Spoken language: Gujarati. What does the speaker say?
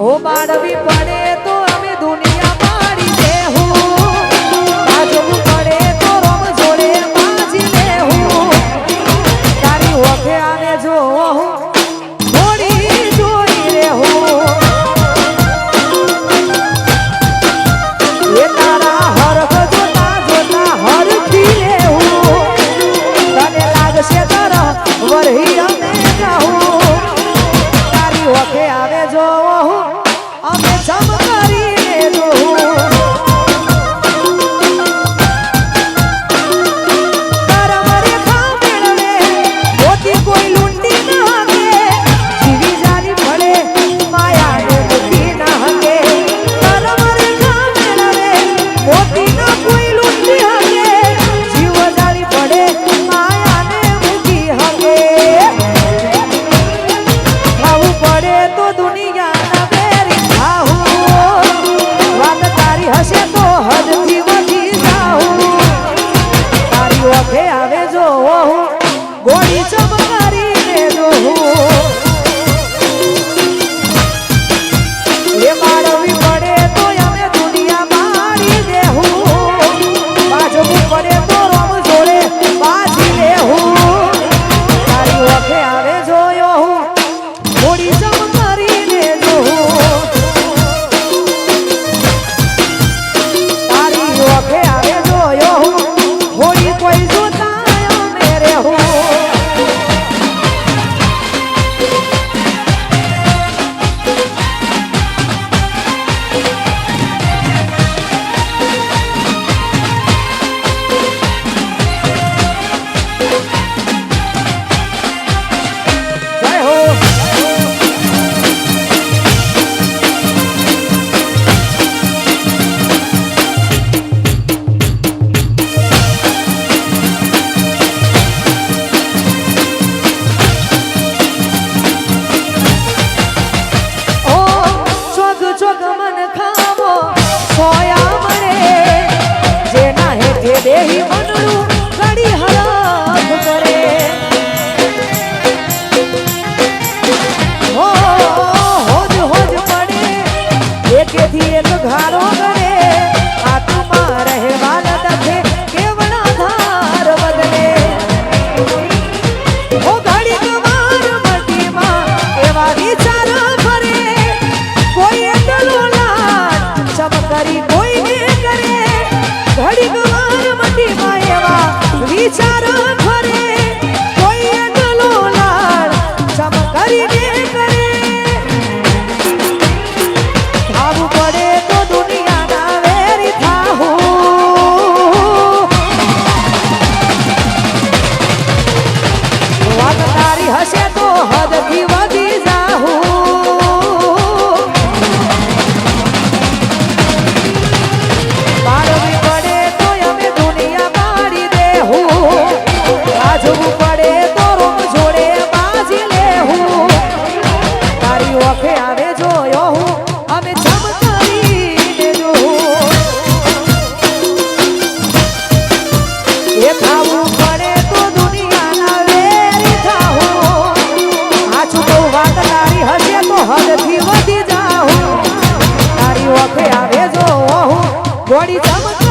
ઓ બાળવી પડે તો અમે દુનિયા પાડી દેહું, બાજવું પડે તો રોમ જોડે બાજી લેહું, તારી ઓખે આને જોઉં થોડી જોઈ રહેવું, એ તારા હરખ જોતા જોતા હરખી લેવું, તને લાગશે તરફ વરહી અમે જાઉં, તારી ઓખે આવે જોઉં અમે જમ કરીને જોઉં, તારા મરે ખા મેળવે મોતી કોઈ લૂંટી ન હકે, જીવી જારી પડે માયાને મૂકી ન હકે, તારા મરે ખા મેળવે મોતી ન કોઈ લૂંટી હકે, જીવ જારી પડે માયાને મૂકી હકે, ખાવું પડે તો દુનિયાના બેરી ખાવું, વાત તારી હશે તો હદથી વધી જાઉં, તારી ઓખે આવે જોઉં ગોળી ચમકારીને જોઉં, એ બાળવી પડે તો અમે દુનિયા મારી દેહું, બાજવું પડે તો રોમ જોડે બાજી લેહું, તારી ઓખે આવે જોયો હું ગોળી ચમકારીને જોઉં, તારી ઓખે આવે જોયો હું હોળી કોઈ જોતા અમે રહેવું, જય હો ઓ ચોગ ચોગ મન ખાવો સોયા મળે, જેના હેઠે દેહી મનડું ઘડી હરખ કરે, હો હોજ હોજ પડે એકેથી એક ઘારો કરે, આત્મા રહેવા દખે કેવડા ધાર બદલે, ઓ ઘડીક વાર મટીમાં એવા વિચાર ફરે, કોઈ એટલો લાડ ચમકરી કોઈને કરે, ઘડીક વાર મટીમાં એવા વિચાર ફરે, કોઈ એટલો લાડ ચમકરીને કરે, ખાવું પડે તો દુનિયાના વેરી થાવું, વાત તારી હશે તો હદથી વધી જાઉં, બાળવી પડે તો અમે દુનિયા પાડી દેહું, બાજવું પડે તો રોમ જોડે બાજી લેહું, તારી ઓખે આવે જોયો હું અમે ચમકારીને જોઉં, એ ખાવું પડે તો દુનિયાના વેરી થાવું, આછું તો વાત તારી હશે તો હદથી વધી જાઉં, તારી ઓખે આવે જોઉં ગોળી ચમક